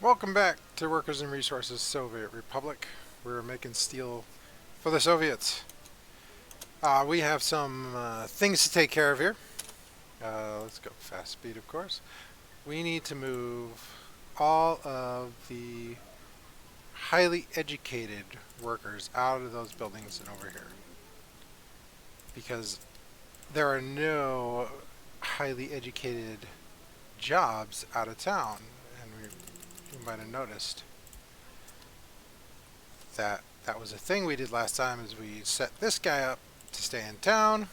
Welcome back to Workers and Resources Soviet Republic. We're making steel for the Soviets. We have some things to take care of here. Let's go fast speed, of course. We need to move all of the highly educated workers out of those buildings and over here. Because there are no highly educated jobs out of town. And you might have noticed that was a thing we did last time is we set this guy up to stay in town,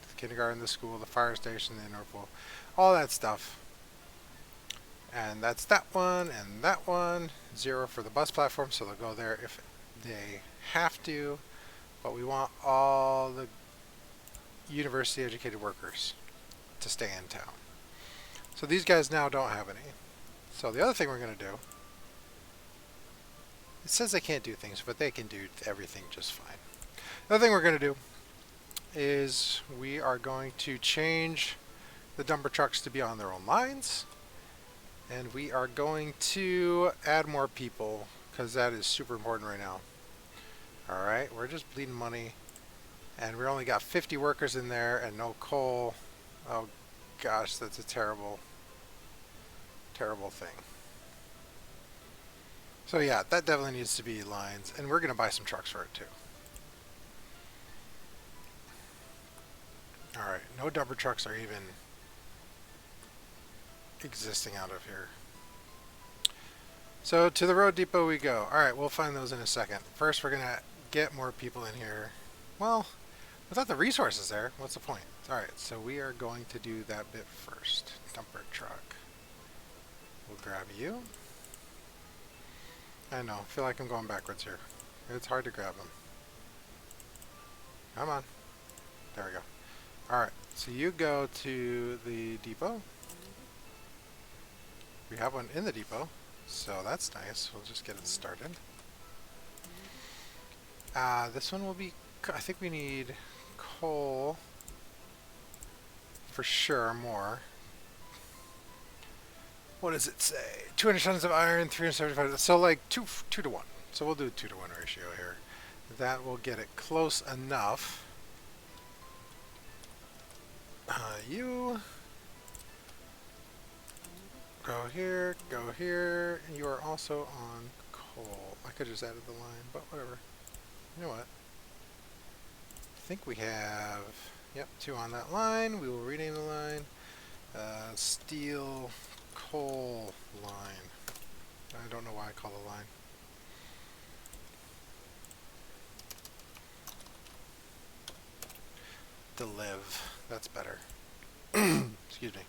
the kindergarten, the school, the fire station, the North Pole, all that stuff. And that's that one and that one. 0 for the bus platform, so they'll go there if they have to. But we want all the university educated workers to stay in town. So these guys now don't have any. So the other thing we're going to do, it says they can't do things, but they can do everything just fine. The other thing we're going to do is we are going to change the dumper trucks to be on their own lines. And we are going to add more people because that is super important right now. Alright, we're just bleeding money. And we only got 50 workers in there and no coal. Oh gosh, that's a terrible, terrible thing. So yeah, that definitely needs to be lines, and we're going to buy some trucks for it too. Alright, no dumper trucks are even existing out of here. So to the road depot we go. Alright, we'll find those in a second. First we're going to get more people in here. Well, without the resources there, what's the point? Alright, so we are going to do that bit first. Dumper truck. We'll grab you. I know, I feel like I'm going backwards here. It's hard to grab them. Come on. There we go. Alright, so you go to the depot. We have one in the depot, so that's nice. We'll just get it started. This one will be, I think we need coal for sure, more. What does it say? 200 tons of iron, 375. So like 2 to 1. So we'll do a 2 to 1 ratio here. That will get it close enough. You go here. You are also on coal. I could have just added the line, but whatever. You know what? I think we have, yep, 2 on that line. We will rename the line steel coal line. I don't know why I call the line. Deliv. That's better. Excuse me.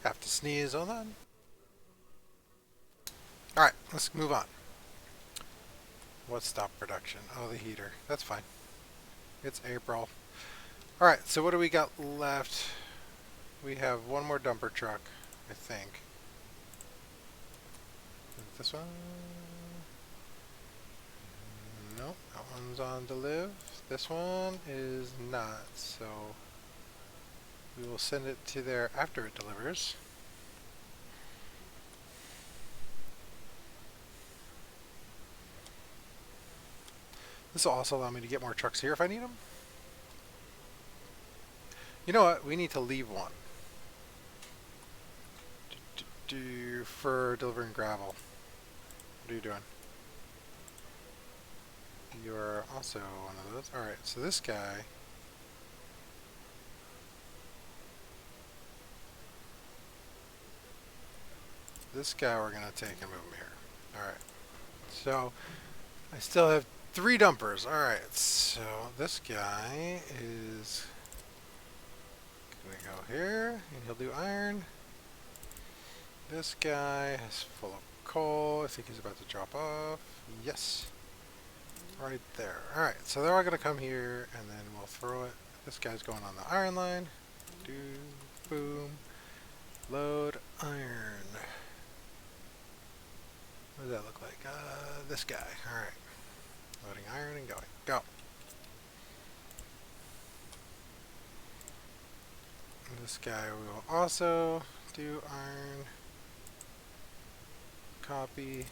Have to sneeze. Hold on. Alright, let's move on. What stopped production? Oh, the heater. That's fine. It's April. Alright, so what do we got left? We have one more dumper truck, I think. This one? No, that one's on Deliv. This one is not, so we will send it to there after it delivers. This will also allow me to get more trucks here if I need them. You know what? We need to leave one for delivering gravel. What are you doing? You're also one of those. Alright, so this guy. This guy we're going to take and move him here. Alright. So, I still have 3 dumpers. Alright, so this guy is going to go here, and he'll do iron. This guy is full of coal. I think he's about to drop off. Yes. Right there. Alright, so they're all going to come here, and then we'll throw it. This guy's going on the iron line. Do, boom. Load iron. What does that look like? This guy. Alright. Loading iron and going. Go. This guy we will also do iron copy.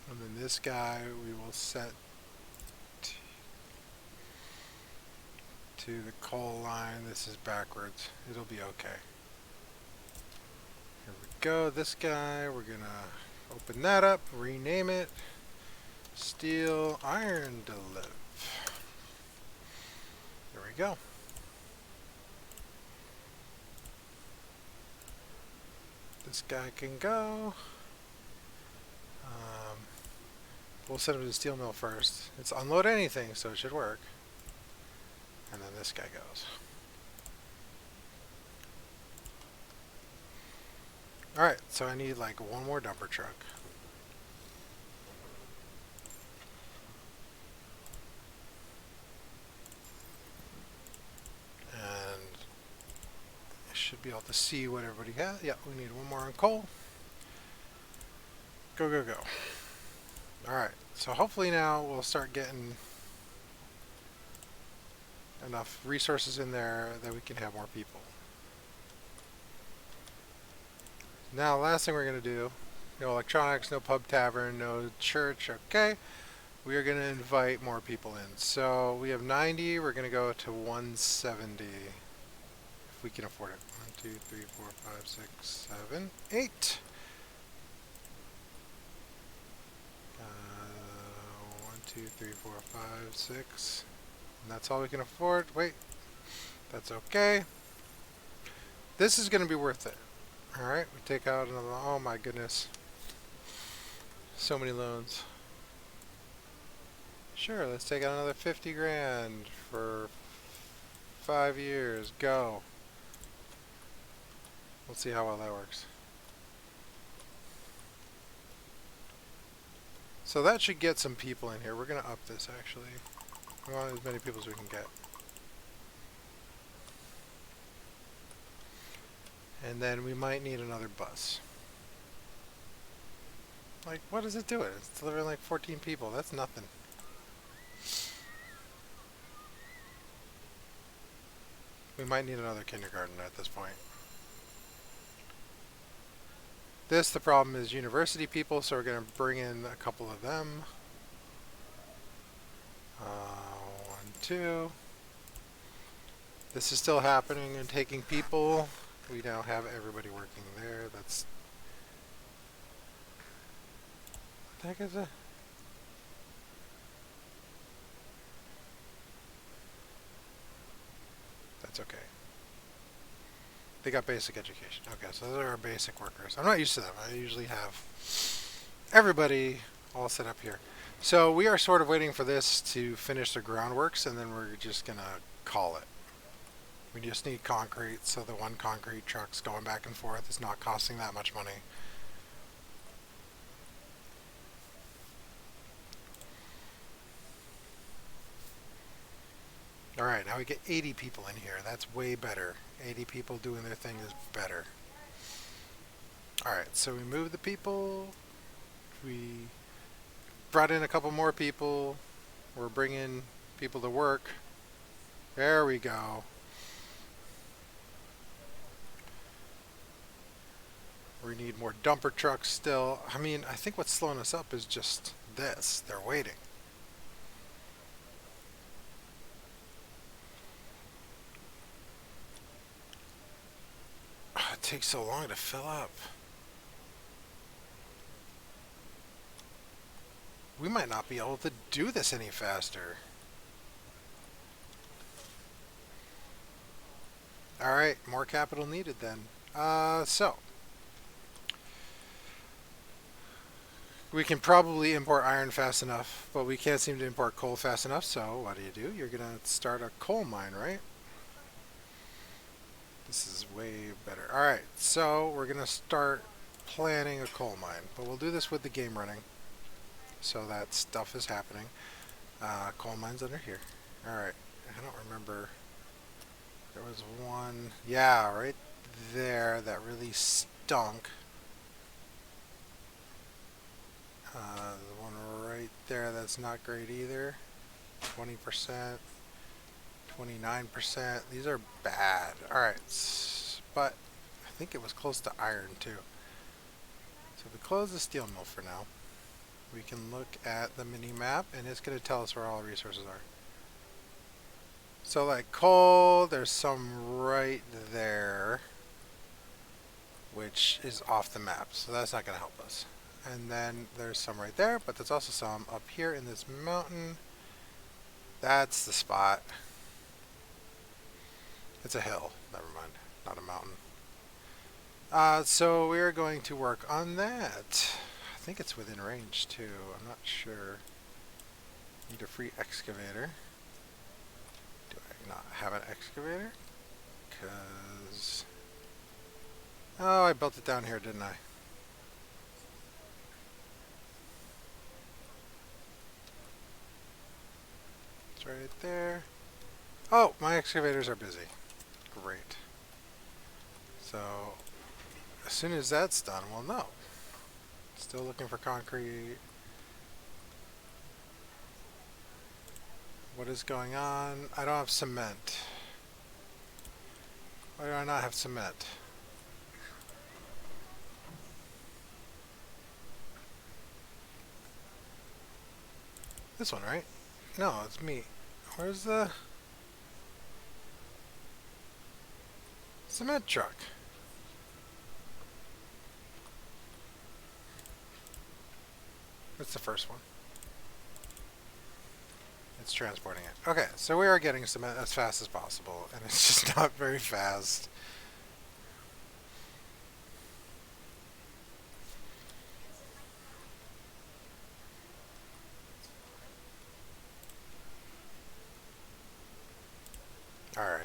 And then this guy we will set to the coal line. This is backwards. It'll be okay. Here we go. This guy, we're gonna open that up, rename it. Steel iron deliv. There we go. This guy can go. We'll send him to the steel mill first. It's unload anything, so it should work. And then this guy goes. Alright, so I need like one more dumper truck. And I should be able to see what everybody has. Yeah, we need one more on coal. Go, go, go. Alright, so hopefully now we'll start getting enough resources in there that we can have more people. Now, last thing we're going to do, no electronics, no pub tavern, no church, okay. We are going to invite more people in. So we have 90, we're going to go to 170 if we can afford it. 1, 2, 3, 4, 5, 6, 7, 8. 1, 2, 3, 4, 5, 6. And that's all we can afford. Wait, that's okay. This is going to be worth it. Alright, we take out another, oh my goodness. So many loans. Sure, let's take out another 50 grand for 5 years. Go. We'll see how well that works. So that should get some people in here. We're going to up this actually. We want as many people as we can get. And then we might need another bus. Like, what is it doing? It's delivering like 14 people. That's nothing. We might need another kindergarten at this point. This, the problem is university people, so we're going to bring in a couple of them. 1, 2. This is still happening and taking people. We now have everybody working there. That's... What the heck is that? That's okay. They got basic education. Okay, so those are our basic workers. I'm not used to them. I usually have everybody all set up here. So we are sort of waiting for this to finish the groundworks, and then we're just going to call it. We just need concrete, so the one concrete truck's going back and forth is not costing that much money. Alright, now we get 80 people in here. That's way better. 80 people doing their thing is better. Alright, so we moved the people. We brought in a couple more people. We're bringing people to work. There we go. We need more dumper trucks still. I mean, I think what's slowing us up is just this. They're waiting. It takes so long to fill up. We might not be able to do this any faster. Alright, more capital needed then. So we can probably import iron fast enough, but we can't seem to import coal fast enough, so what do? You're going to start a coal mine, right? This is way better. Alright, so we're going to start planning a coal mine, but we'll do this with the game running, so that stuff is happening. Coal mine's under here. Alright, I don't remember. There was one, yeah, right there that really stunk. The one right there, that's not great either. 20%, 29%. These are bad. Alright, but I think it was close to iron too. So if we close the steel mill for now, we can look at the mini map and it's going to tell us where all the resources are. So like coal, there's some right there, which is off the map, so that's not going to help us. And then there's some right there, but there's also some up here in this mountain. That's the spot. It's a hill, never mind, not a mountain. So we're going to work on that. I think it's within range too, I'm not sure. Need a free excavator. Do I not have an excavator? Because... oh, I built it down here, didn't I? It's right there. Oh, my excavators are busy. Great. So, as soon as that's done, we'll know. Still looking for concrete. What is going on? I don't have cement. Why do I not have cement? This one, right? No, it's me. Where's the cement truck? That's the first one. It's transporting it. Okay, so we are getting cement as fast as possible, and it's just not very fast. Alright.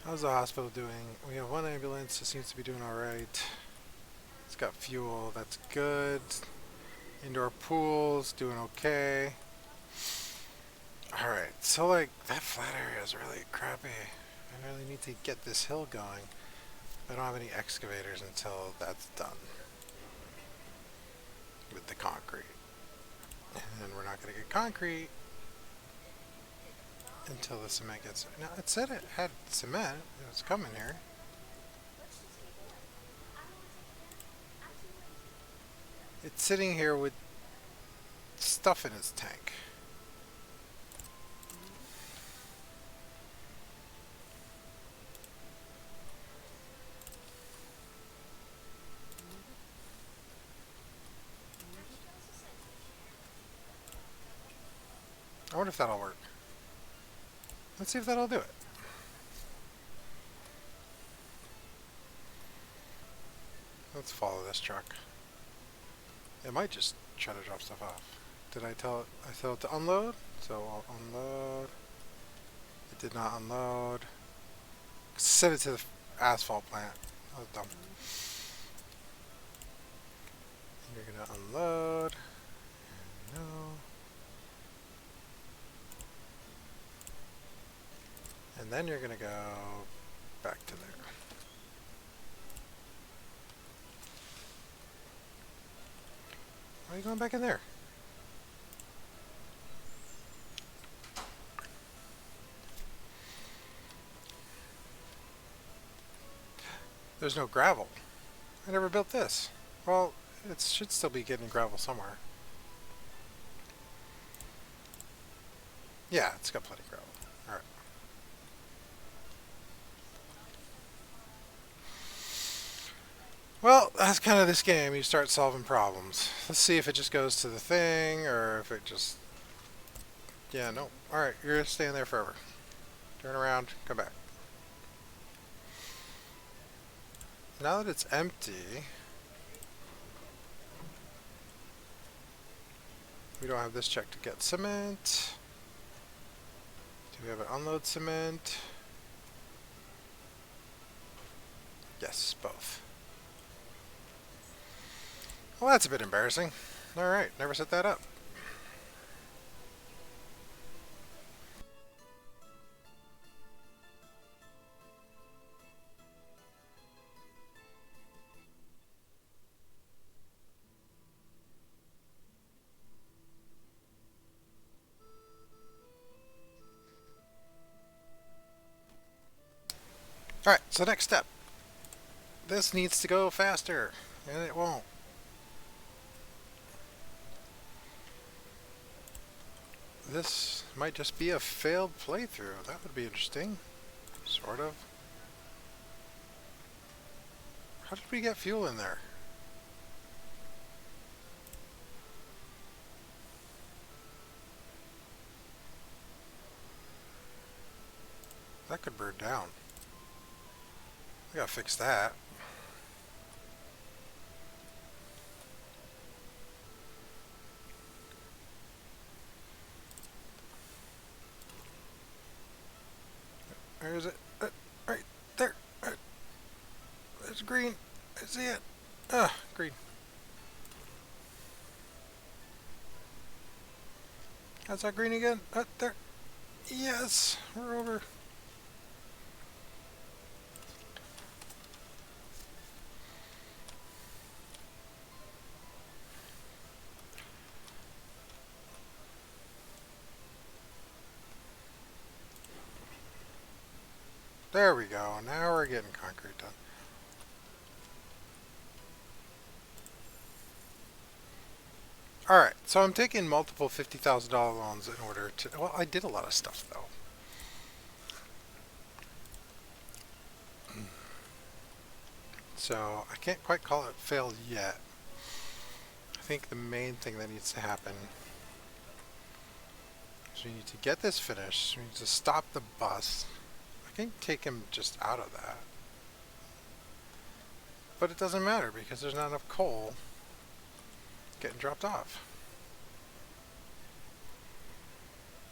How's the hospital doing? We have one ambulance. It seems to be doing alright. It's got fuel. That's good. Indoor pools doing okay. Alright, so like that flat area is really crappy. I really need to get this hill going. I don't have any excavators until that's done. With the concrete. And we're not going to get concrete until the cement gets... no, it said it had cement. It was coming here. It's sitting here with stuff in its tank. I wonder if that'll work. Let's see if that'll do it. Let's follow this truck. It might just try to drop stuff off. Did I tell it to unload? So I'll unload. It did not unload. Send it to the asphalt plant. That was dumb. You're gonna unload. And no. And then you're gonna go back to there. Why are you going back in there? There's no gravel. I never built this. Well, it should still be getting gravel somewhere. Yeah, it's got plenty of gravel. Alright. Well, that's kind of this game. You start solving problems. Let's see if it just goes to the thing, or if it just... yeah, no. Alright, you're staying there forever. Turn around, come back. Now that it's empty... we don't have this check to get cement. Do we have an unload cement? Yes, both. Well, that's a bit embarrassing. Alright, never set that up. Alright, so next step. This needs to go faster, and it won't. This might just be a failed playthrough. That would be interesting. Sort of. How did we get fuel in there? That could burn down. We gotta fix that. Where is it? Right there. There's green. I see it. Green. How's that green again? There. Yes, we're over. There we go. Now we're getting concrete done. Alright, so I'm taking multiple $50,000 loans in order to... Well, I did a lot of stuff, though. So, I can't quite call it failed yet. I think the main thing that needs to happen is we need to get this finished. We need to stop the bus. I can take him just out of that. But it doesn't matter because there's not enough coal getting dropped off.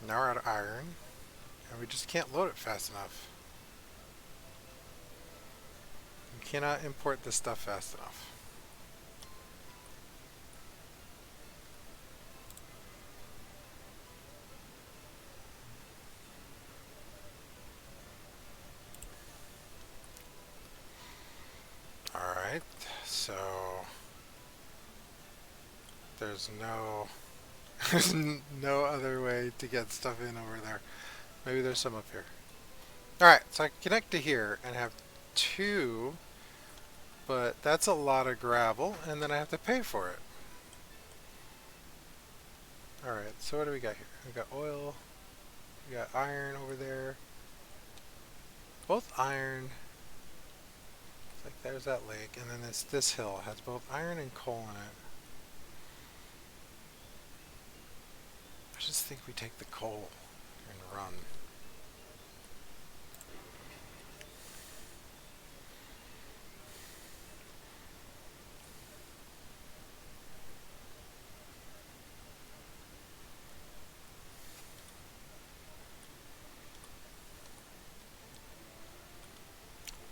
Now we're out of iron, and we just can't load it fast enough. We cannot import this stuff fast enough. Alright, so there's no there's no other way to get stuff in over there. Maybe there's some up here. Alright, so I can connect to here and have two, but that's a lot of gravel, and then I have to pay for it. Alright, so what do we got here? We got oil, we got iron over there. Both iron. It's like there's that lake, and then this hill has both iron and coal in it. I just think we take the coal and run.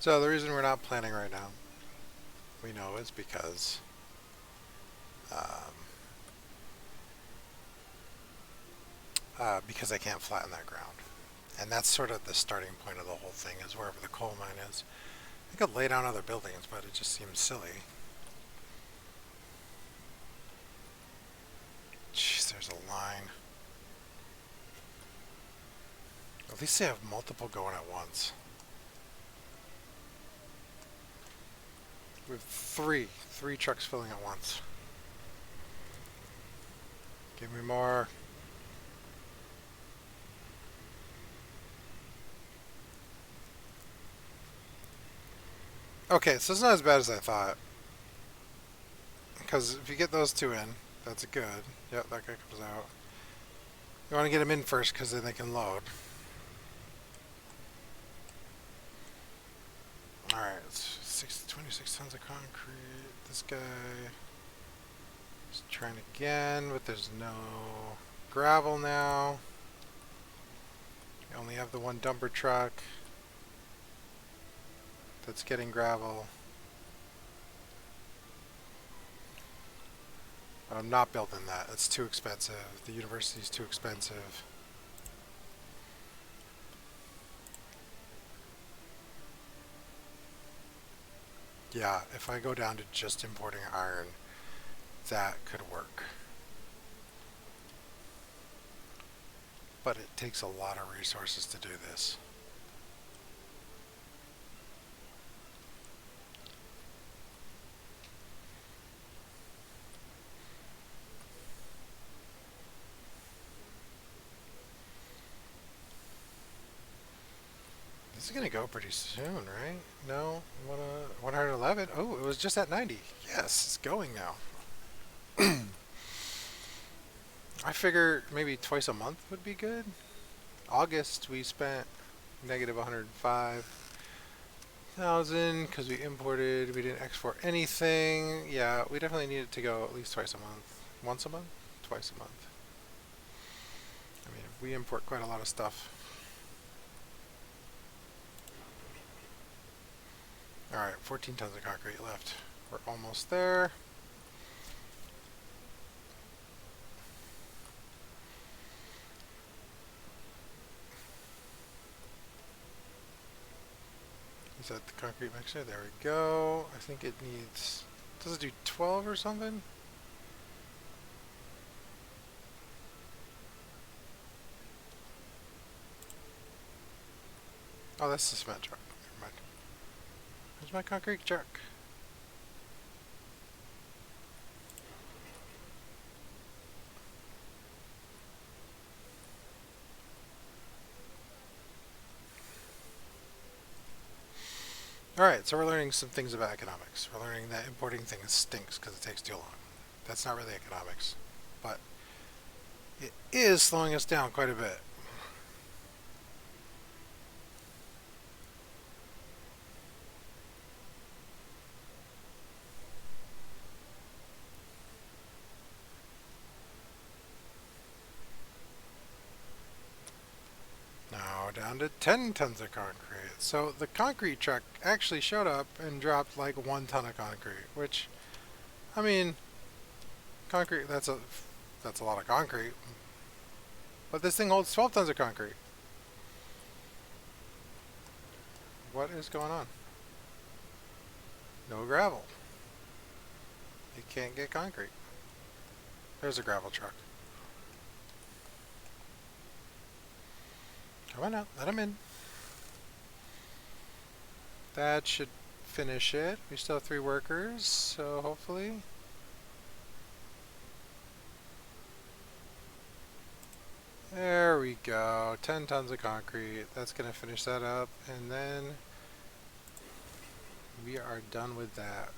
So the reason we're not planning right now, we know, is because I can't flatten that ground. And that's sort of the starting point of the whole thing, is wherever the coal mine is. I could lay down other buildings, but it just seems silly. Jeez, there's a line. At least they have multiple going at once. We have three trucks filling at once. Give me more. Okay, so it's not as bad as I thought. Because if you get those two in, that's good. Yep, that guy comes out. You want to get them in first because then they can load. Alright, it's 26 tons of concrete. This guy is trying again, but there's no gravel now. We only have the one dumper truck that's getting gravel. But I'm not building that. It's too expensive. The university's too expensive. Yeah, if I go down to just importing iron, that could work. But it takes a lot of resources to do this. This is gonna go pretty soon, right? No, 111. Oh, it was just at 90. Yes, it's going now. I figure maybe twice a month would be good. August we spent negative 105,000 because we imported. We didn't export anything. Yeah, we definitely need it to go at least twice a month. Once a month? Twice a month. I mean, we import quite a lot of stuff. Alright, 14 tons of concrete left. We're almost there. Is that the concrete mixer? There we go. I think it needs... Does it do 12 or something? Oh, that's the cement truck. Never mind. Where's my concrete truck? Alright, so we're learning some things about economics. We're learning that importing things stinks because it takes too long. That's not really economics, but it is slowing us down quite a bit. Now down to 10 tons of concrete. So the concrete truck actually showed up and dropped like 1 ton of concrete, which, I mean, concrete, that's a lot of concrete. But this thing holds 12 tons of concrete. What is going on? No gravel. You can't get concrete. There's a gravel truck. Come on now, let him in. That should finish it. We still have 3 workers, so hopefully. There we go. 10 tons of concrete. That's going to finish that up, and then we are done with that.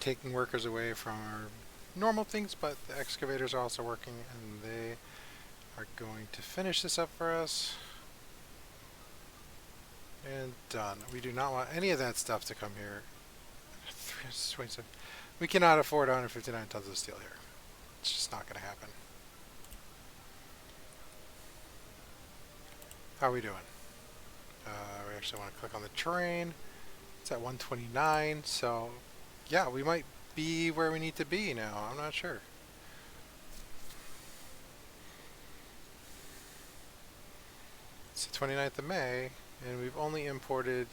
Taking workers away from our normal things, but the excavators are also working, and they are going to finish this up for us. And done. We do not want any of that stuff to come here. 327. We cannot afford 159 tons of steel here. It's just not going to happen. How are we doing? We actually want to click on the terrain. It's at 129, so yeah, we might be where we need to be now. I'm not sure. It's the 29th of May, and we've only imported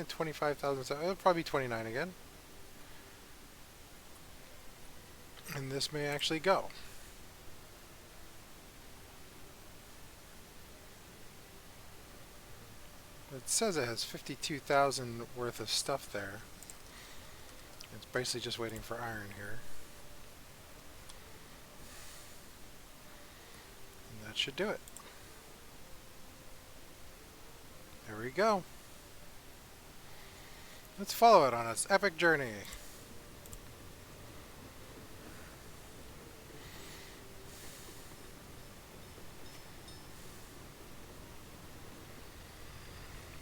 25,000. So it'll probably be 29 again. And this may actually go. It says it has 52,000 worth of stuff there. It's basically just waiting for iron here. And that should do it. There we go. Let's follow it on its epic journey.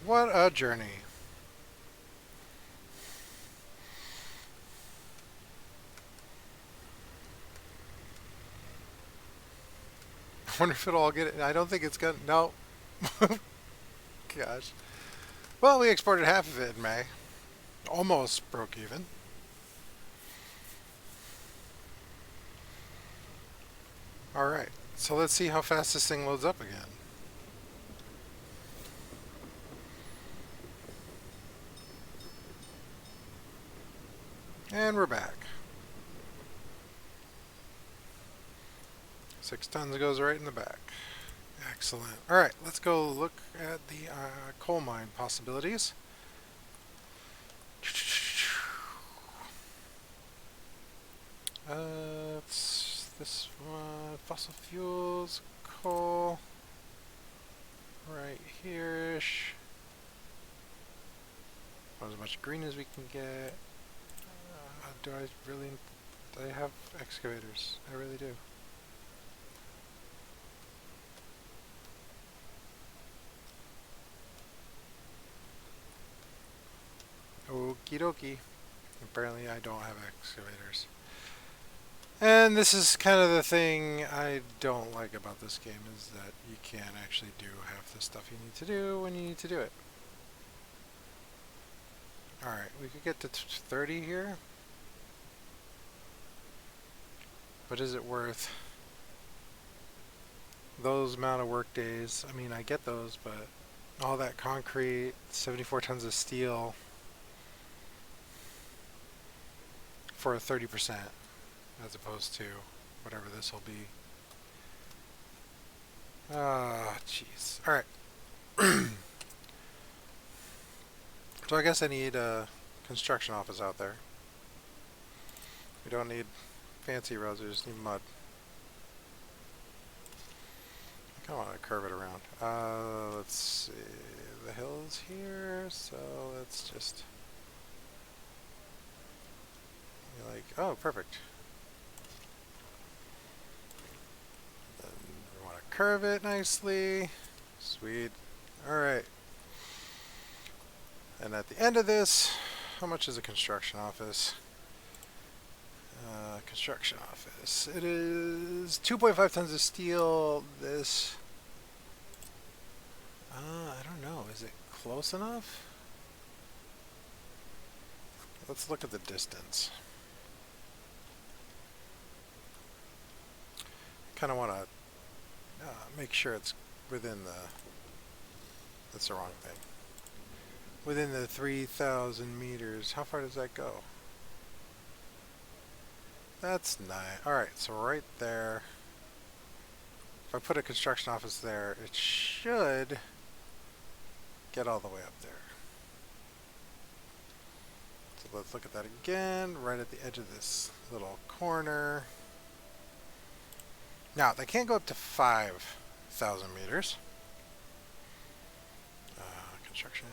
What a journey. I wonder if it'll all get it. I don't think it's gonna. No. Gosh. Well, we exported half of it in May. Almost broke even. Alright, so let's see how fast this thing loads up again. And we're back. 6 tons goes right in the back. Excellent. Alright, let's go look at the coal mine possibilities. It's this one, fossil fuels, coal, right here-ish. Want as much green as we can get. Do I have excavators? I really do. Okie dokie. Apparently I don't have excavators. And this is kind of the thing I don't like about this game, is that you can't actually do half the stuff you need to do when you need to do it. Alright, we could get to 30 here. But is it worth those amount of work days? I mean, I get those, but all that concrete, 74 tons of steel for 30%, as opposed to whatever this will be. Ah, jeez. Alright. So I guess I need a construction office out there. We don't need fancy roads, we just need mud. I kind of want to curve it around. Let's see. The hill's here, so let's just... like, oh, perfect. Then we want to curve it nicely. Sweet. Alright. And at the end of this, how much is a construction office? Construction office. It is 2.5 tons of steel. This... I don't know. Is it close enough? Let's look at the distance. Kind of want to make sure it's within the... That's the wrong thing. Within the 3,000 meters. How far does that go? That's nice. Alright, so right there. If I put a construction office there, it should get all the way up there. So let's look at that again, right at the edge of this little corner. Now, they can't go up to 5,000 meters. Construction.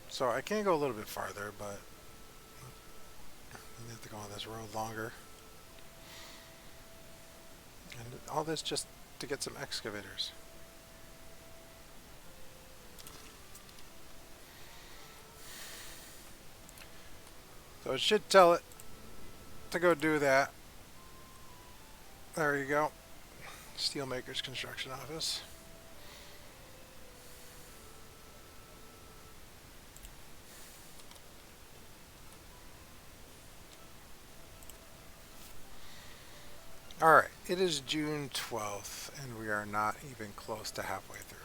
So I can go a little bit farther, but I have to go on this road longer. And all this just to get some excavators. So it should tell it to go do that. There you go. Steelmaker's construction office. Alright, it is June 12th, and we are not even close to halfway through.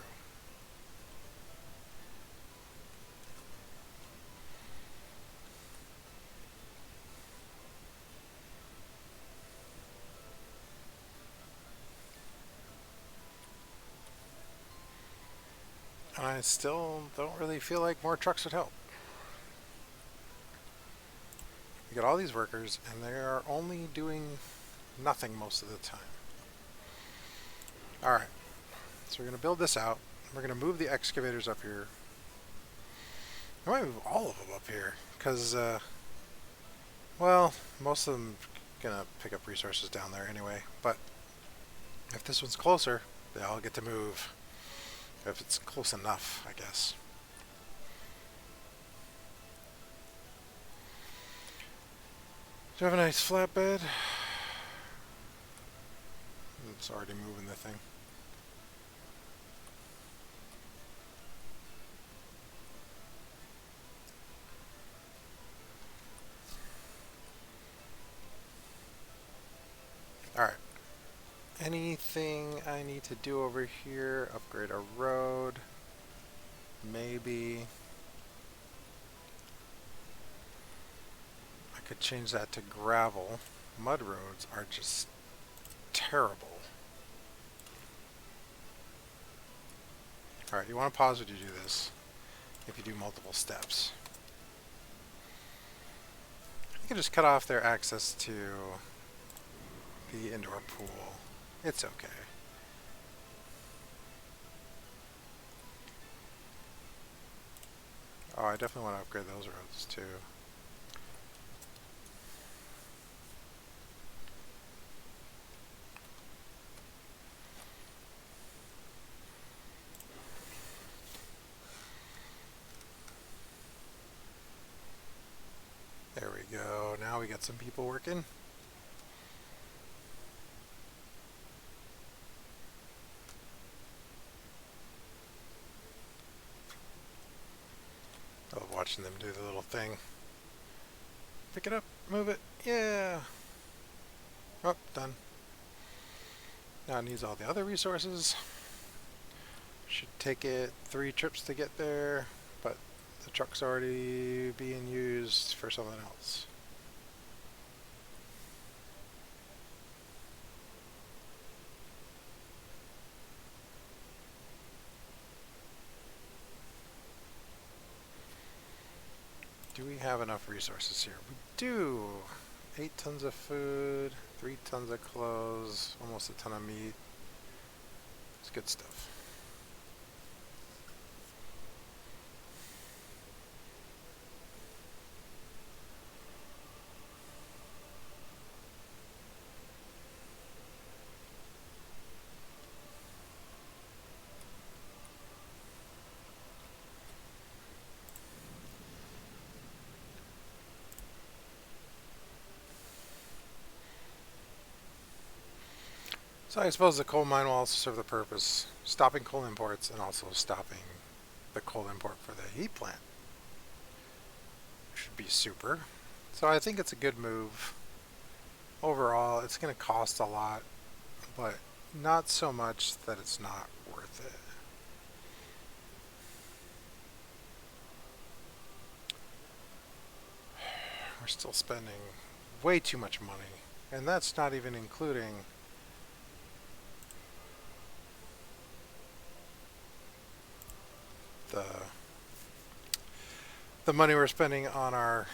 And I still don't really feel like more trucks would help. You got all these workers, and they are only doing nothing most of the time. Alright, so we're going to build this out. We're going to move the excavators up here. I might move all of them up here, because, well, most of them are going to pick up resources down there anyway. But if this one's closer, they all get to move. If it's close enough, I guess. Do you have a nice flatbed? It's already moving the thing. Alright. Anything I need to do over here? Upgrade a road. Maybe. could change that to gravel. Mud roads are just terrible. Alright, you want to pause when you do this if you do multiple steps. You can just cut off their access to the indoor pool. It's okay. Oh, I definitely want to upgrade those roads too. There we go. Now we got some people working. I love watching them do the little thing. Pick it up, move it, yeah. Oh, done. Now it needs all the other resources. Should take it 3 trips to get there, but the truck's already being used for something else. Do we have enough resources here? We do. 8 tons of food, 3 tons of clothes, almost a ton of meat. It's good stuff. So I suppose the coal mine will also serve the purpose, stopping coal imports and also stopping the coal import for the heat plant. Should be super. So I think it's a good move. Overall, it's going to cost a lot, but not so much that it's not worth it. We're still spending way too much money, and that's not even including the money we're spending on our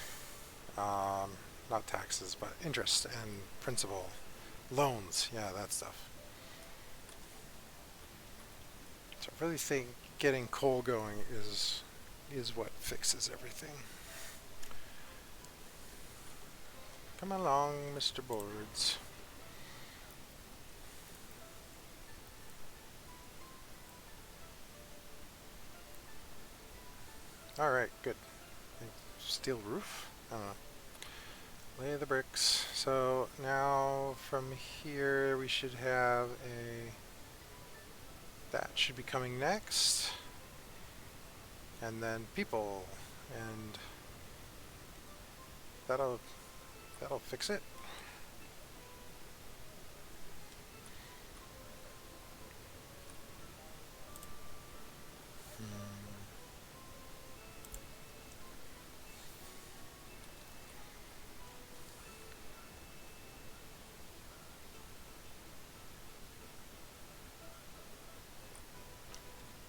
not taxes, but interest and principal, loans, yeah, that stuff. So I really think getting coal going is what fixes everything. Come along, Mr. Boards. Alright, good. Steel roof? I don't know. Lay the bricks. So now from here we should have a... that should be coming next. And then people. And that'll fix it.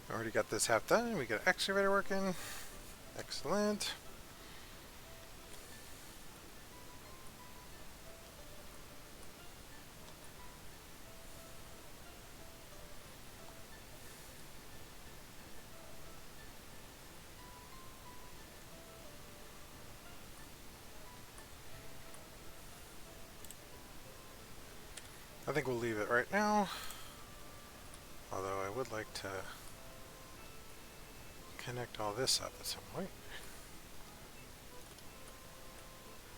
Already got this half done. We got an excavator working. Excellent. I think we'll leave it right now. Although I would like to connect all this up at some point.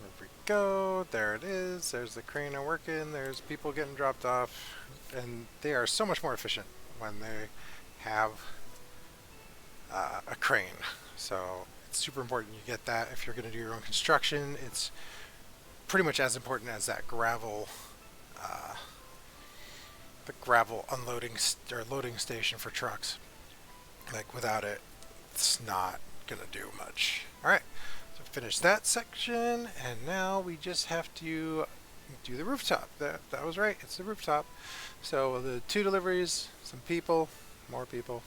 There we go. There it is. There's the crane working. There's people getting dropped off. And they are so much more efficient when they have a crane. So it's super important you get that if you're going to do your own construction. It's pretty much as important as that gravel, the gravel unloading or loading station for trucks. Like without it, it's not gonna do much. Alright, so finish that section, and now we just have to do the rooftop. That was right. It's the rooftop. So the 2 deliveries, some people, more people.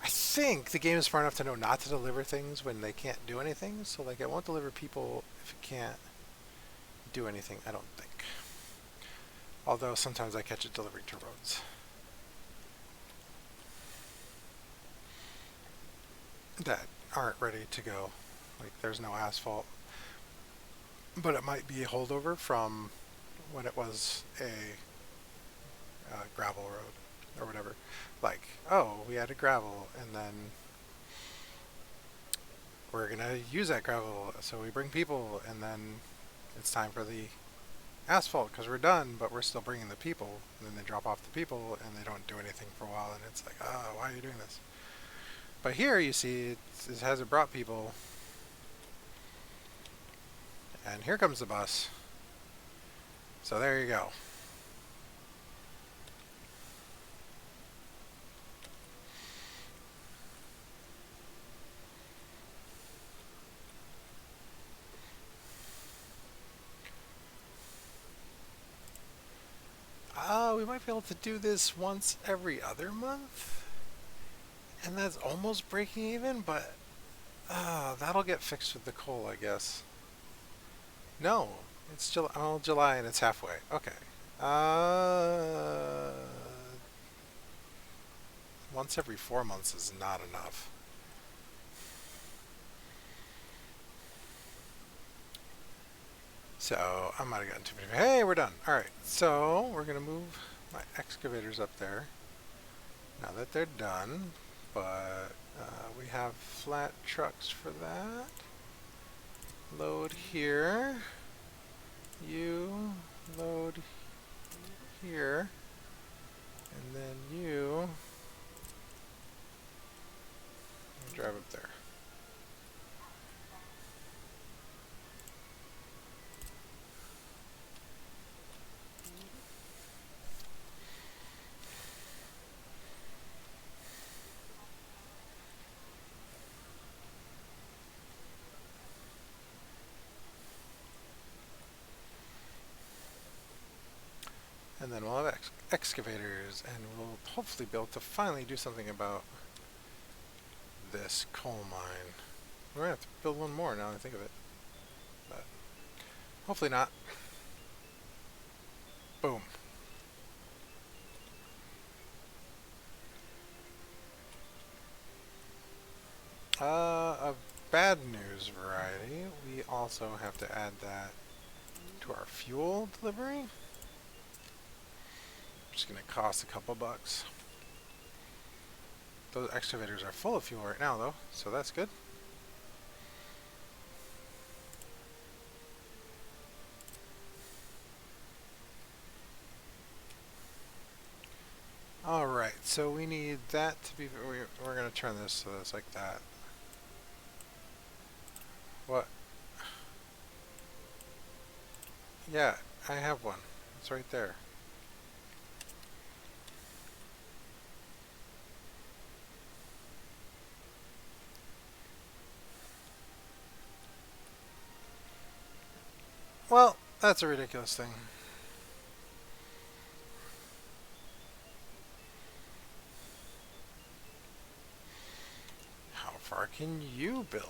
I think the game is smart enough to know not to deliver things when they can't do anything. So like, I won't deliver people if it can't do anything. I don't think. Although sometimes I catch it delivering to roads that aren't ready to go. Like, there's no asphalt, but it might be a holdover from when it was a gravel road or whatever. Like, oh, we added gravel, and then we're gonna use that gravel, so we bring people, and then it's time for the asphalt because we're done, but we're still bringing the people. And then they drop off the people, and they don't do anything for a while, and it's like, oh, why are you doing this? But here you see it hasn't brought people, and here comes the bus. So there you go. We might be able to do this once every other month, and that's almost breaking even, but that'll get fixed with the coal, I guess. No, it's July and it's halfway. Okay. Uh, Once every 4 months is not enough. So I might have gotten too many. Hey, we're done. All right. So we're gonna move my excavators up there now that they're done, but we have flat trucks for that. Load here. You load here, and then you drive up there. And then we'll have excavators, and we'll hopefully be able to finally do something about this coal mine. We're going to have to build one more now that I think of it. But hopefully not. Boom. Of bad news variety, we also have to add that to our fuel delivery. Which is going to cost a couple bucks. Those excavators are full of fuel right now, though, so that's good. Alright, so we need that to be... We're going to turn this so it's like that. What? Yeah, I have one. It's right there. Well, that's a ridiculous thing. How far can you build?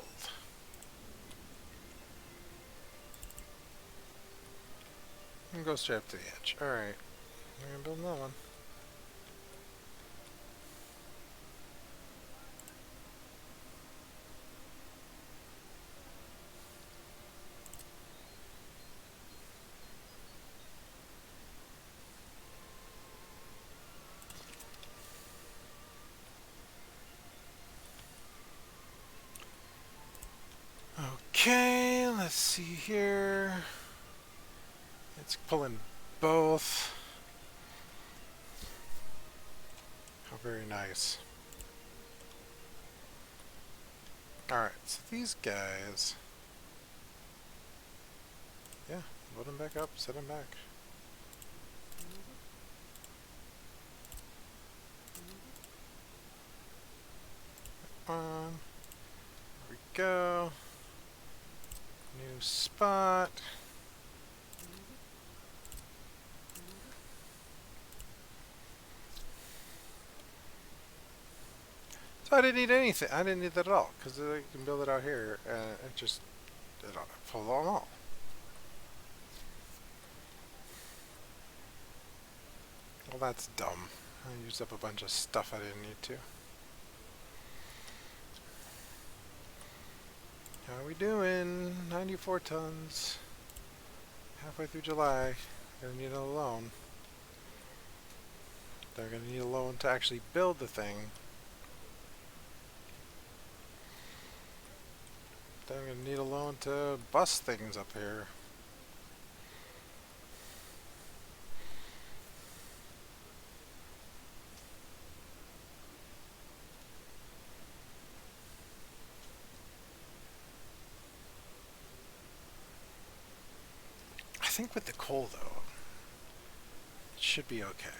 And go straight up to the edge. Alright. We're gonna build another one. Okay, let's see here. It's pulling both. How very nice. Alright, so these guys... Yeah, load them back up, set them back. On. There we go. New spot. So I didn't need anything. I didn't need that at all because I can build it out here and it just pull them all. Well, that's dumb. I used up a bunch of stuff I didn't need to. How are we doing? 94 tons. Halfway through July. Gonna need a loan. They're gonna need a loan to actually build the thing. They're gonna need a loan to bust things up here. I think with the coal though, it should be okay.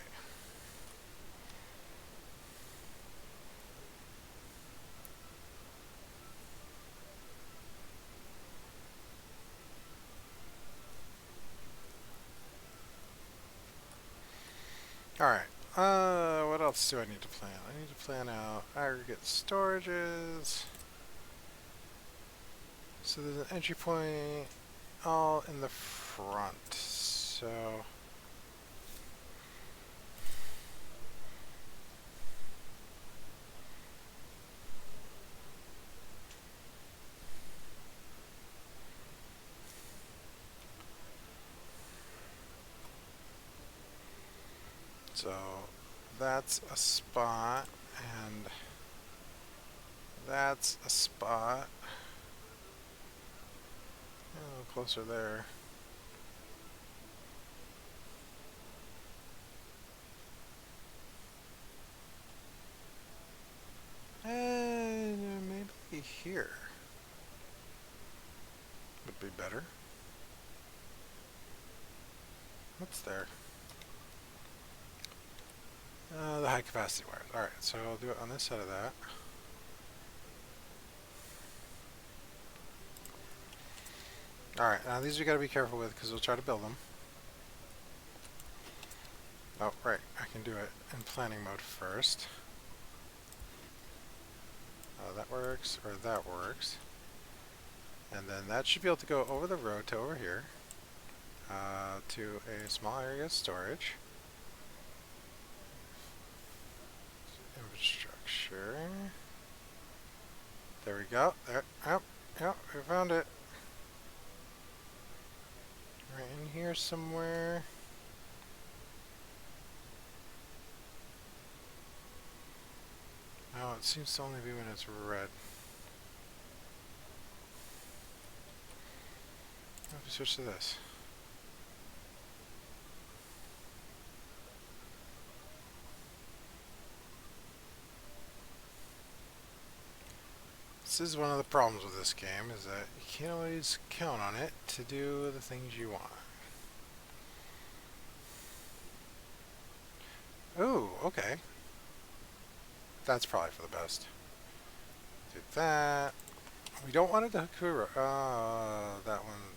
Alright, what else do I need to plan? I need to plan out aggregate storages. So there's an entry point all in the front, so... So that's a spot, and that's a spot. A little closer there. And maybe here would be better. What's there? The high capacity wires. Alright, so I'll do it on this side of that. Alright, now these we gotta be careful with because we'll try to build them. Oh, right, I can do it in planning mode first. That works, or that works. And then that should be able to go over the road to over here. To a small area of storage. Infrastructure. There we go. There. Yep, we found it. Right in here somewhere. Oh, it seems to only be when it's red. Let me switch to this. This is one of the problems with this game, is that you can't always count on it to do the things you want. Ooh, okay. That's probably for the best. Do that. We don't want it to hook to a road. That one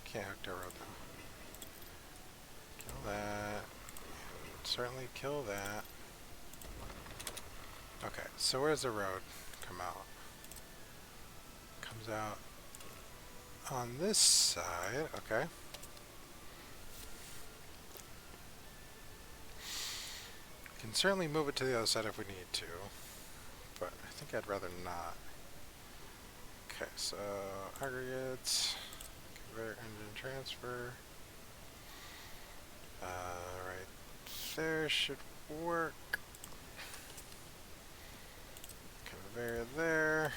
can't hook to a road though. Kill that. And certainly kill that. Okay, so where's the road come out? Comes out on this side, okay. Can certainly move it to the other side if we need to, but I think I'd rather not. Okay, so aggregates, conveyor engine transfer. Right there should work. Conveyor there.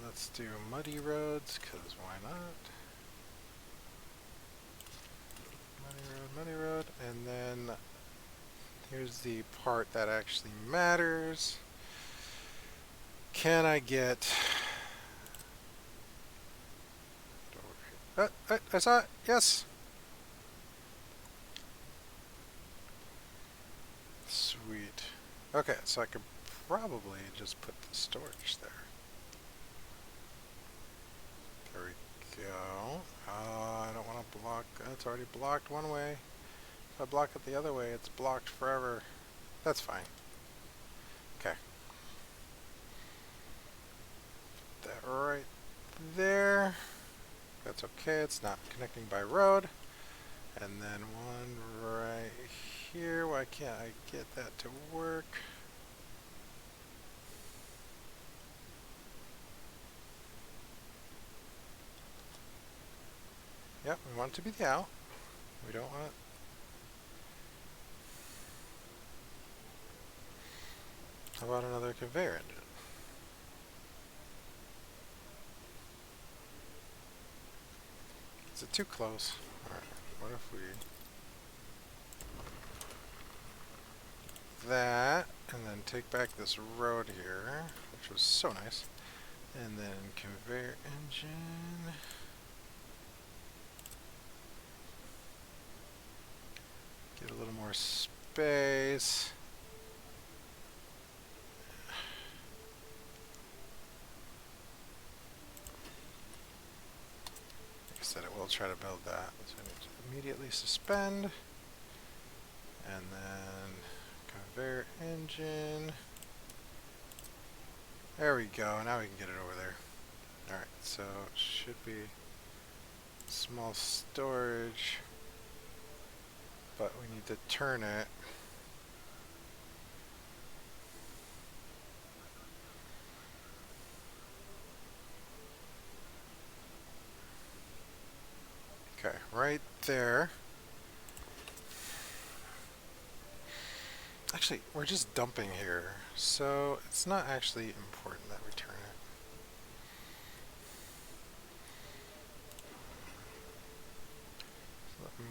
Let's do muddy roads, because why not? Muddy road, and then here's the part that actually matters. Can I get... I saw it, yes! Sweet. Okay, so I could probably just put the storage there. There we go. I don't want to block. It's already blocked one way. If I block it the other way, it's blocked forever. That's fine. there. That's okay, it's not connecting by road. And then one right here. Why can't I get that to work? Yep, we want it to be the out. We don't want it. How about another conveyor engine? Is it too close? Alright, what if we... that, and then take back this road here, which was so nice. And then conveyor engine... get a little more space. Like I said, it will try to build that. So I need to immediately suspend. And then conveyor engine. There we go. Now we can get it over there. Alright, so it should be small storage. But we need to turn it. Okay, right there. Actually, we're just dumping here, so it's not actually important that we turn it. So let me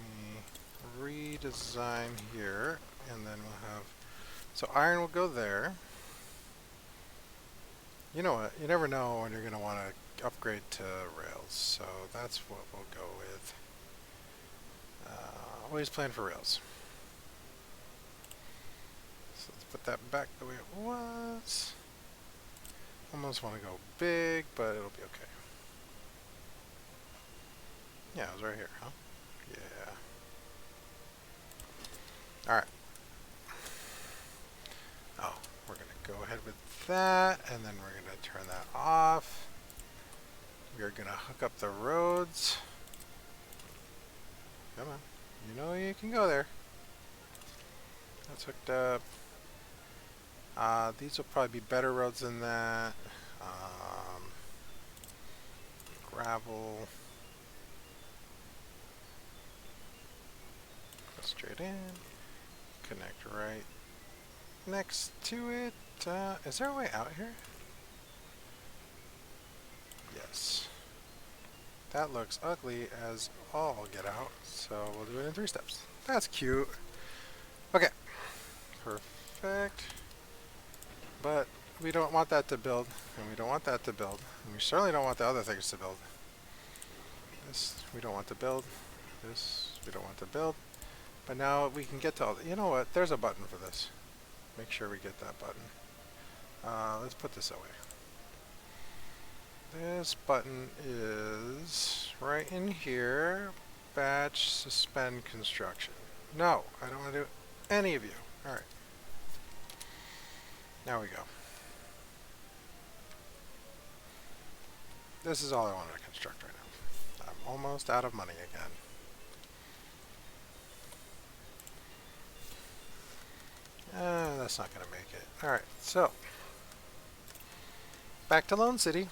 redesign here, and then we'll have... so iron will go there. You know what? You never know when you're going to want to upgrade to rails, so that's what we'll go with. Always plan for rails. So let's put that back the way it was. Almost want to go big, but it'll be okay. Yeah, it was right here, huh? Yeah. Alright. Oh, we're going to go ahead with that, and then we're going to turn that off. We're going to hook up the roads. Come on. You know you can go there. That's hooked up. These will probably be better roads than that. Gravel. Go straight in. Connect right next to it. Is there a way out here? Yes. That looks ugly as all get out, so we'll do it in 3 steps. That's cute. Okay. Perfect. But we don't want that to build, and we don't want that to build, and we certainly don't want the other things to build. This we don't want to build. This we don't want to build. But now we can get to all the... you know what? There's a button for this. Make sure we get that button. Let's put this away. This button is right in here. Batch, suspend construction. No, I don't want to do any of you. Alright. Now we go. This is all I want to construct right now. I'm almost out of money again. That's not going to make it. Alright, so. Back to Lone City.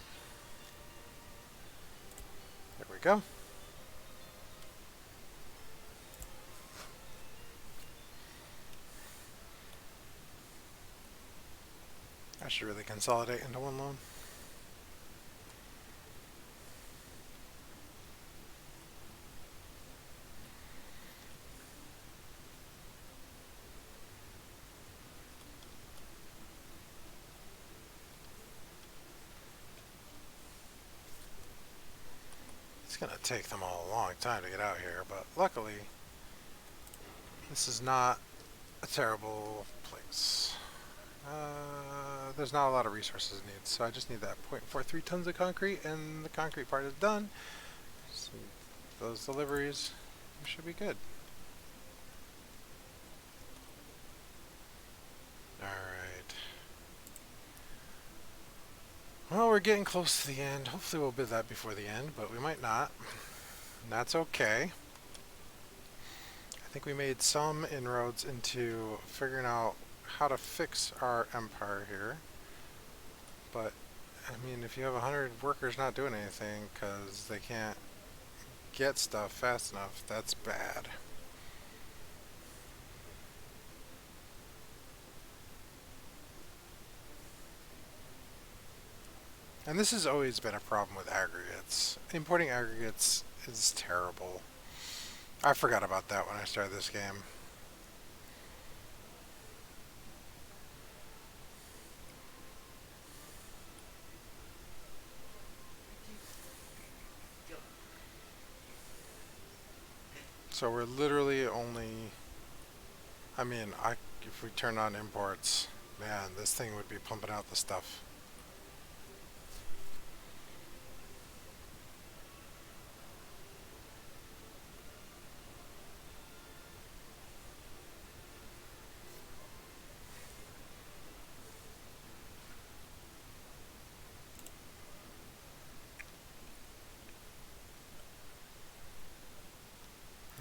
There we go. I should really consolidate into one loan. It's going to take them all a long time to get out here, but luckily this is not a terrible place. There's not a lot of resources needed, so I just need that 0.43 tons of concrete, and the concrete part is done. So those deliveries should be good. Alright. Well, we're getting close to the end. Hopefully we'll bid that before the end, but we might not. And that's okay. I think we made some inroads into figuring out how to fix our empire here. But, I mean, if you have 100 workers not doing anything because they can't get stuff fast enough, that's bad. And this has always been a problem with aggregates. Importing aggregates is terrible. I forgot about that when I started this game. So we're literally only, I mean, if we turn on imports, man, this thing would be pumping out the stuff.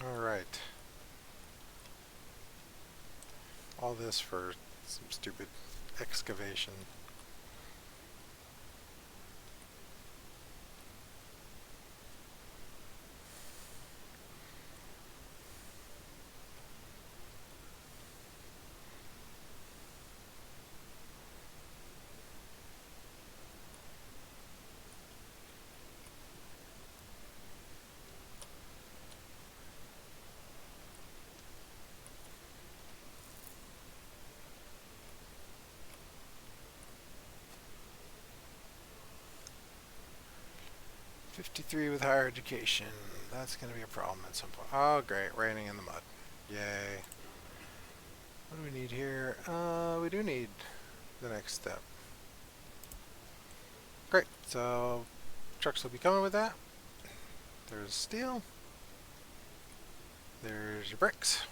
All right. All this for some stupid excavation. '53 with higher education. That's going to be a problem at some point. Oh, great. Raining in the mud. Yay. What do we need here? We do need the next step. Great. So trucks will be coming with that. There's steel. There's your bricks.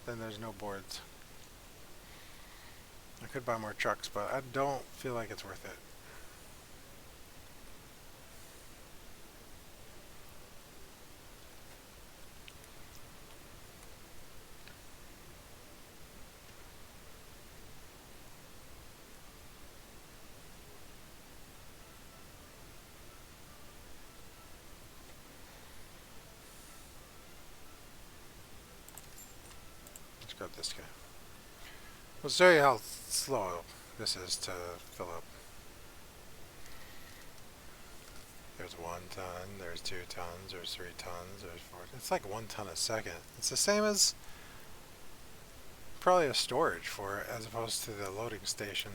Then there's no boards. I could buy more trucks, but I don't feel like it's worth it. Let's grab this guy. We'll show you how slow this is to fill up. There's 1 ton, there's 2 tons, there's 3 tons, there's 4. It's like 1 ton a second. It's the same as probably a storage for it as opposed to the loading station.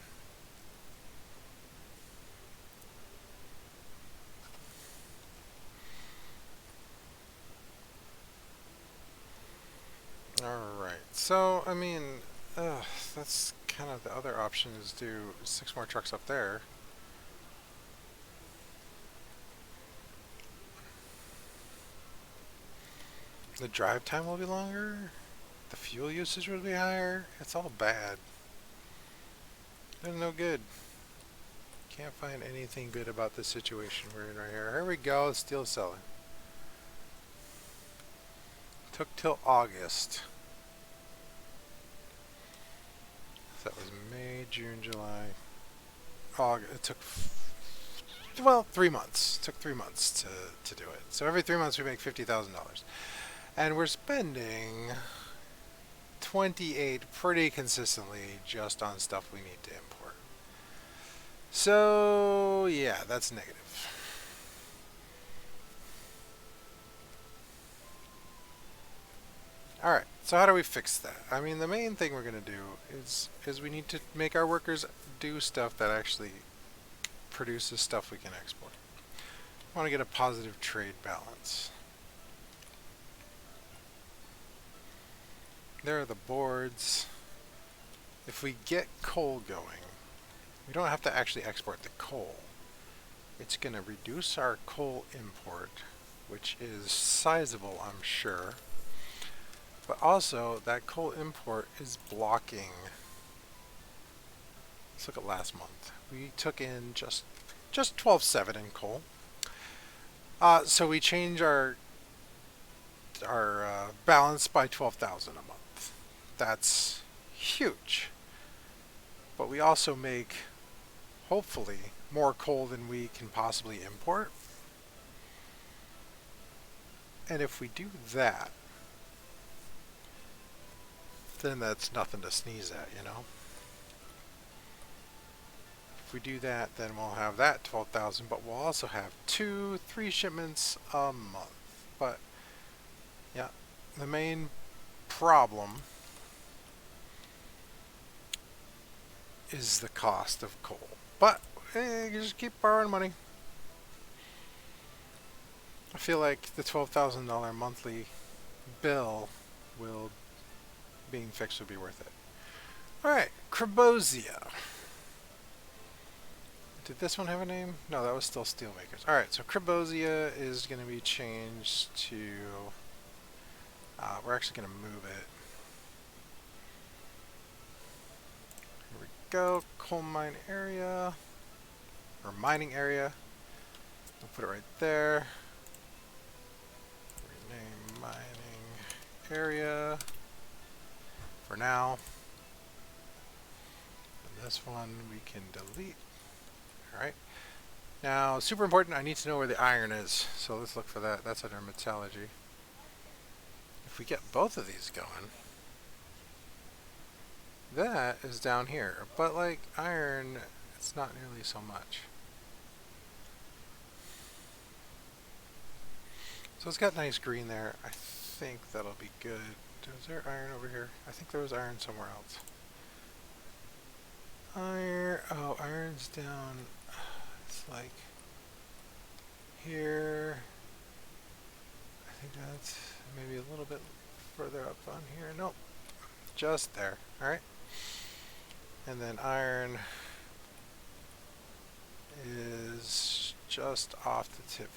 Alright, so I mean, that's kind of the other option is do 6 more trucks up there. The drive time will be longer. The fuel usage will be higher. It's all bad. There's no good. Can't find anything good about this situation we're in right here. Here we go, it's still selling. Took till August. So that was May, June, July, August. It took, well, 3 months. It took 3 months to do it. So every 3 months we make $50,000. And we're spending 28 pretty consistently just on stuff we need to import. So yeah, that's negative. Alright, so how do we fix that? I mean, the main thing we're going to do is we need to make our workers do stuff that actually produces stuff we can export. We want to get a positive trade balance. There are the boards. If we get coal going, we don't have to actually export the coal. It's going to reduce our coal import, which is sizable, I'm sure. But also, that coal import is blocking. Let's look at last month. We took in just 12.7 in coal. So we change our balance by 12,000 a month. That's huge. But we also make, hopefully, more coal than we can possibly import. And if we do that, then that's nothing to sneeze at, you know? If we do that, then we'll have that 12,000, but we'll also have 3 shipments a month. But, yeah, the main problem is the cost of coal. But, you just keep borrowing money. I feel like the $12,000 monthly bill will, being fixed, would be worth it. Alright, Krabosia. Did this one have a name? No, that was still Steelmakers. Alright, so Krabosia is going to be changed to... we're actually going to move it. Here we go. Coal mine area. Or mining area. We'll put it right there. Rename mining area for now. And this one we can delete. Alright. Now, super important, I need to know where the iron is. So let's look for that. That's under metallurgy. If we get both of these going, that is down here. But like iron, it's not nearly so much. So it's got nice green there. I think that'll be good. Is there iron over here? I think there was iron somewhere else. Iron, oh, iron's down, it's like here. I think that's maybe a little bit further up on here. Nope, just there. Alright. And then iron is just off the tip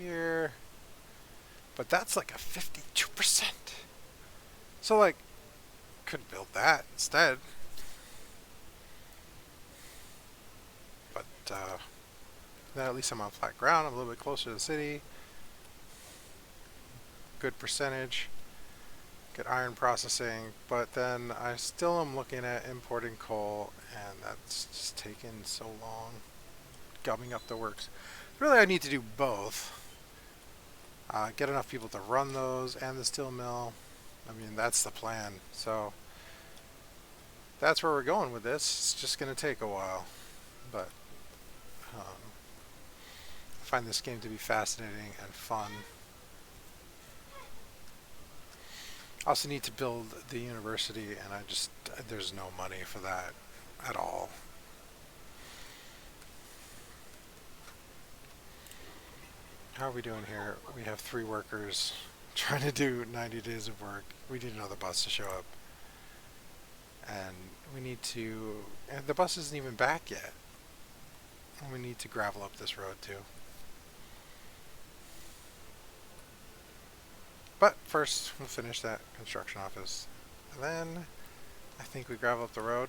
here. But that's like a 52%. So like, could build that instead. But then at least I'm on flat ground. I'm a little bit closer to the city. Good percentage. Good iron processing. But then I still am looking at importing coal, and that's just taking so long. Gumming up the works. Really, I need to do both. Get enough people to run those and the steel mill. I mean, that's the plan. So that's where we're going with this. It's just going to take a while. But I find this game to be fascinating and fun. I also need to build the university, and there's no money for that at all. How are we doing here? We have 3 workers trying to do 90 days of work. We need another bus to show up. And we need to... And the bus isn't even back yet. And we need to gravel up this road too. But first, we'll finish that construction office. And then, I think we gravel up the road.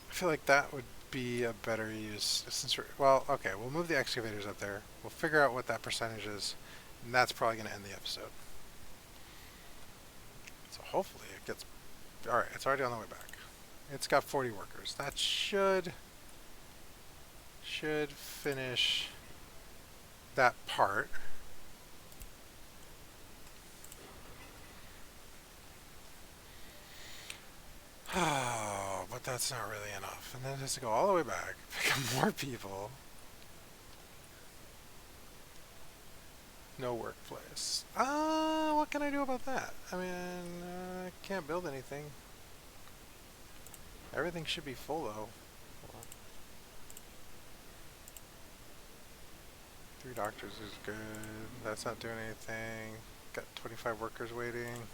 I feel like that would be a better use since well, okay, we'll move the excavators up there. We'll figure out what that percentage is, and that's probably going to end the episode. So hopefully it gets... Alright, it's already on the way back. It's got 40 workers. That should finish that part. Oh, but that's not really enough. And then it has to go all the way back, pick up more people. No workplace. What can I do about that? I mean, I can't build anything. Everything should be full though. 3 doctors is good. That's not doing anything. Got 25 workers waiting.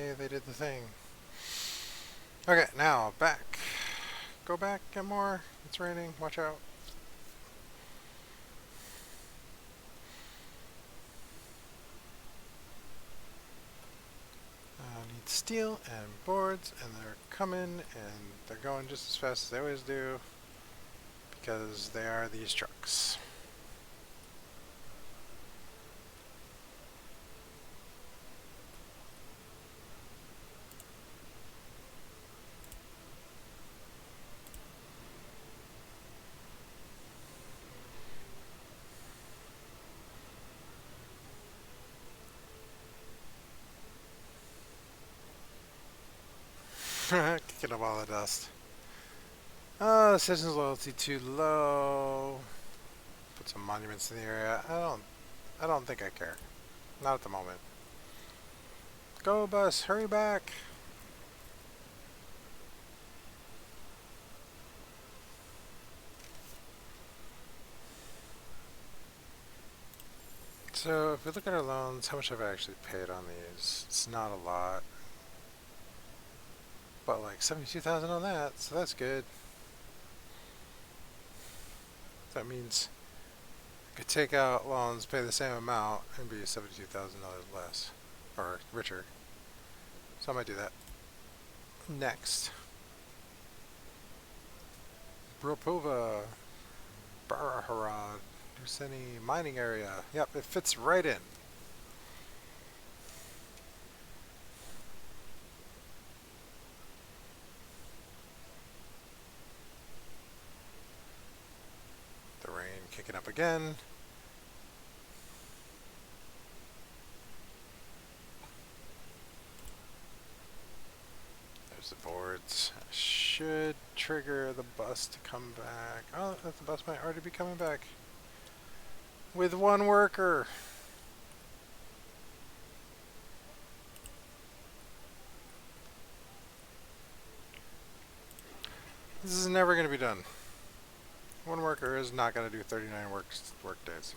Yay, they did the thing. Okay, now back. Go back, get more. It's raining, watch out. Need steel and boards, and they're coming, and they're going just as fast as they always do, because they are these trucks. Kicking up all the dust. Oh, citizens loyalty too low. Put some monuments in the area. I don't think I care. Not at the moment. Go bus, hurry back. So if we look at our loans, how much have I actually paid on these? It's not a lot. But like 72,000 on that, so that's good. That means I could take out loans, pay the same amount, and be $72,000 less. Or richer. So I might do that. Next. Bropova. Baraharad. Durseni mining area. Yep, it fits right in. The rain kicking up again. There's the boards. I should trigger the bus to come back. Oh, the bus might already be coming back. With one worker. This is never going to be done. One worker is not going to do 39 work days.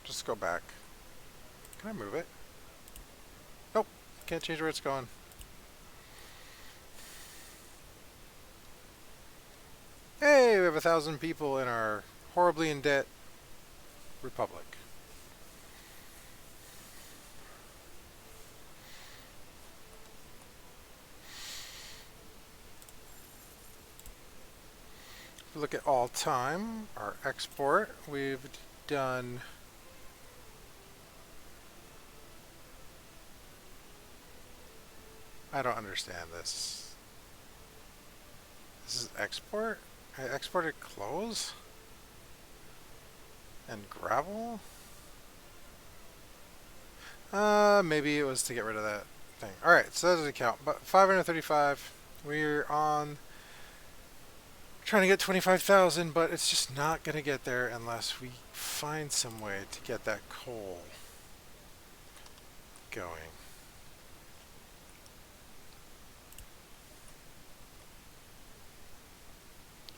Just go back. Can I move it? Nope. Can't change where it's going. Hey, we have 1,000 people in our horribly in debt republic. If we look at all time, our export, we've done I don't understand this. This is export? I exported clothes? And gravel? Maybe it was to get rid of that thing. Alright, so that doesn't count. But 535, we're on trying to get 25,000, but it's just not going to get there unless we find some way to get that coal going.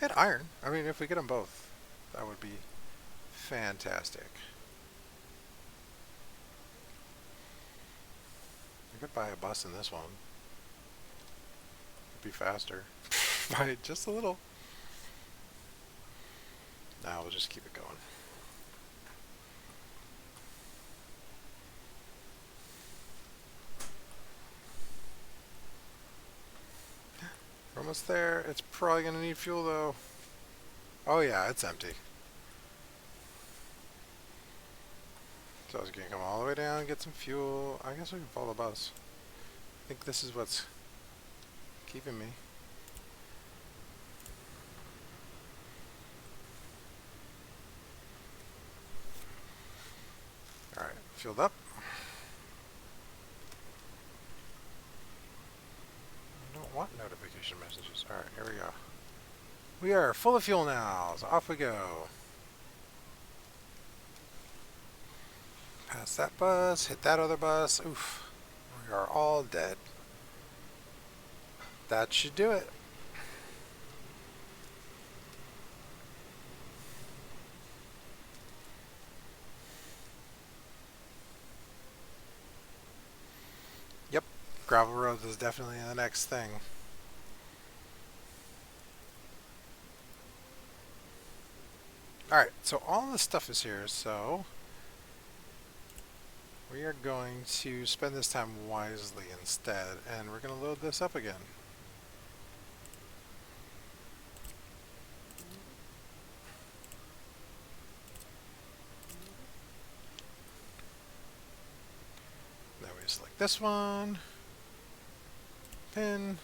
And iron. I mean, if we get them both, that would be fantastic. I could buy a bus in this one. It'd be faster. By just a little. Now we'll just keep it going. We're almost there. It's probably going to need fuel though. Oh yeah, it's empty. So I was going to come all the way down, get some fuel. I guess we can follow the bus. I think this is what's keeping me. Alright, fueled up. I don't want notification messages. Alright, here we go. We are full of fuel now, so off we go. Pass that bus, hit that other bus. Oof. We are all dead. That should do it. Yep, gravel roads is definitely the next thing. Alright, so all this stuff is here, so we are going to spend this time wisely instead, and we're going to load this up again. Then we select this one, pin,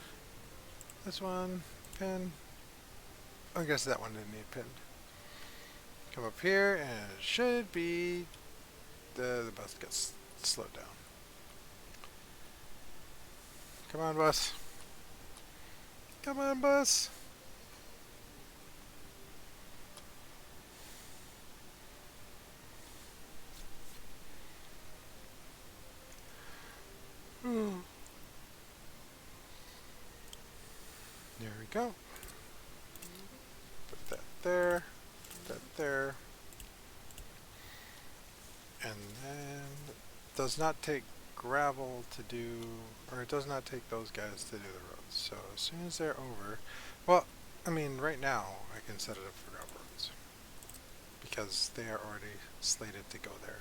this one, pin. I guess that one didn't need pinned. Come up here, and it should be the bus gets slowed down. Come on, bus. Come on, bus. There we go. Put that there. Put that there. And then it does not take gravel to do, or it does not take those guys to do the roads. So as soon as they're over, well, I mean, right now I can set it up for gravel roads because they are already slated to go there.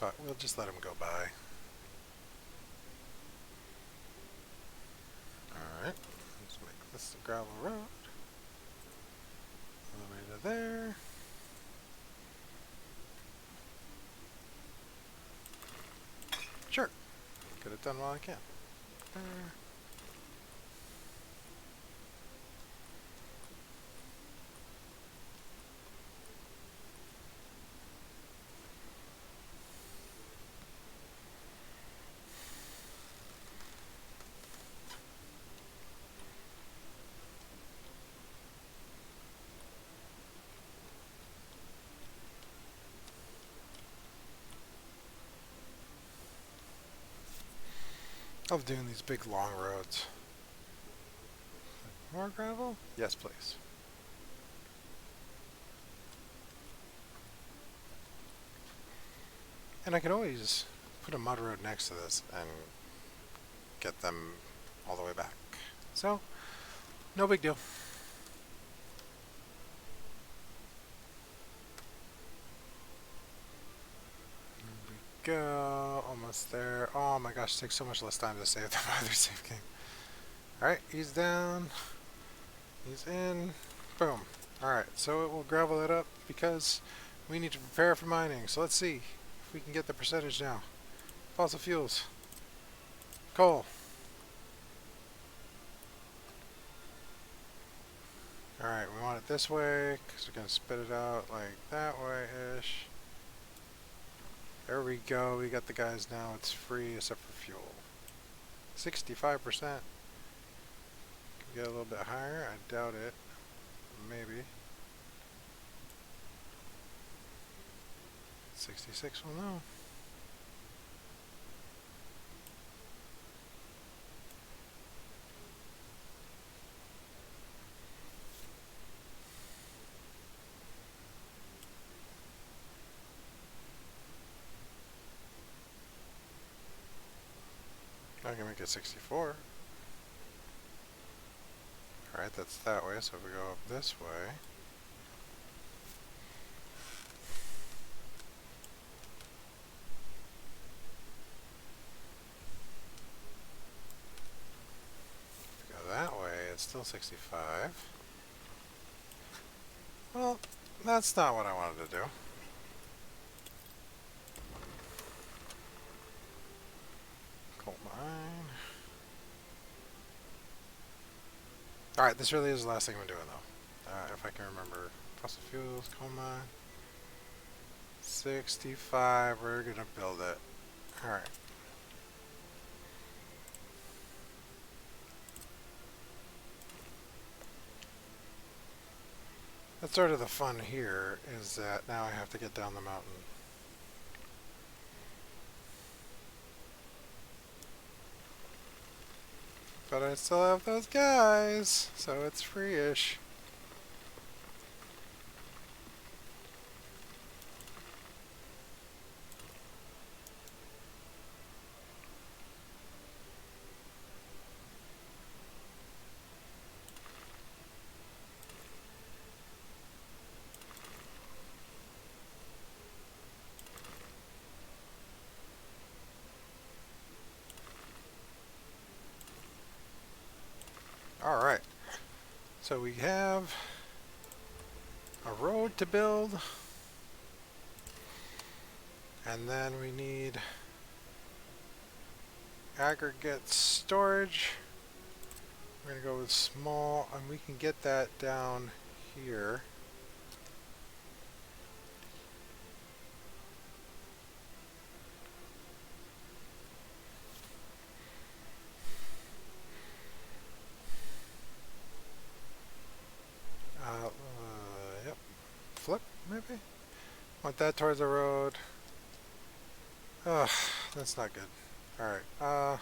But we'll just let them go by. Alright, let's make this a gravel road. All the way to there. Sure. Get it done while I can. There. I love doing these big long roads. More gravel? Yes, please. And I could always put a mud road next to this and get them all the way back. So, no big deal. There we go. Almost there. Oh my gosh, it takes so much less time to save than my other save game. Alright, he's down. He's in. Boom. Alright, so it will gravel it up because we need to prepare for mining. So let's see if we can get the percentage now. Fossil fuels. Coal. Alright, we want it this way because we're going to spit it out like that way-ish. There we go. We got the guys now. It's free except for fuel. 65%. Can we get a little bit higher? I doubt it. Maybe. 66 will know. I can make it 64. Alright, that's that way, so if we go up this way. If we go that way, it's still 65. Well, that's not what I wanted to do. Coal mine. Alright, this really is the last thing I'm doing though. If I can remember. Fossil fuels, coal mine. 65, we're gonna build it. Alright. That's sort of the fun here, is that now I have to get down the mountain. But I still have those guys, so it's free-ish. So we have a road to build, and then we need aggregate storage. We're going to go with small, and we can get that down here. Yep. Flip, maybe? Want that towards the road. Ugh, that's not good. Alright, I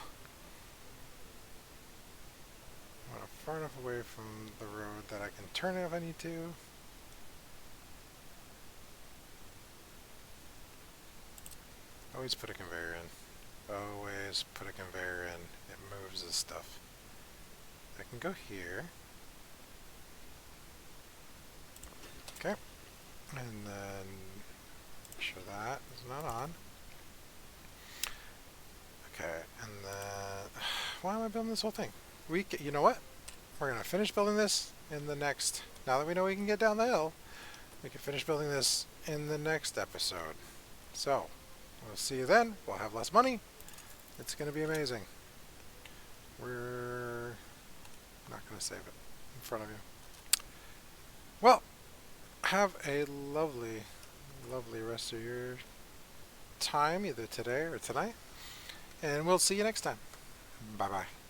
want it far enough away from the road that I can turn it if I need to. Always put a conveyor in. Always put a conveyor in. It moves this stuff. I can go here. Okay. And then make sure that is not on. Okay, and then why am I building this whole thing? You know what? We're gonna finish building this in the next. Now that we know we can get down the hill, we can finish building this in the next episode. So we'll see you then. We'll have less money. It's gonna be amazing. We're not gonna save it in front of you. Well, have a lovely, lovely rest of your time, either today or tonight. And we'll see you next time. Bye-bye.